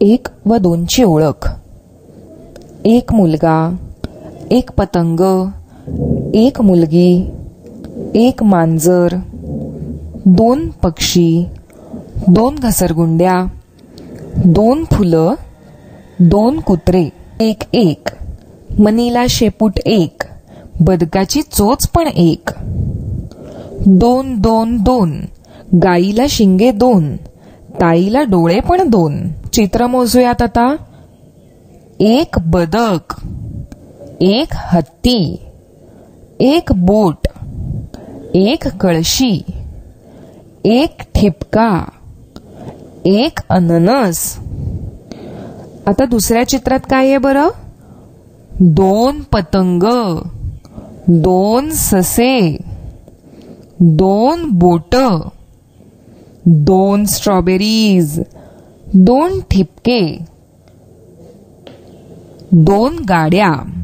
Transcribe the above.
एक व दोनची ओळख. एक मुलगा, एक पतंग, एक मुलगी, एक मांजर, दोन पक्षी, दोन घसरगुंड्या, दोन फुलं, दोन कुत्रे. एक एक, मनीला शेपूट एक, बदकाची चोच पण एक. दोन दोन दोन, गाईला शिंगे दोन, ताईला डोळे पण दोन. चित्र मोजूयात आता. एक बदक, एक हत्ती, एक बोट, एक कळशी, एक ठिपका, एक अननस. आता दुसऱ्या चित्रात काय आहे बरं? दोन पतंग, दोन ससे, दोन बोट, दोन स्ट्रॉबेरीज, दोन ठिपके, दोन गाड्या.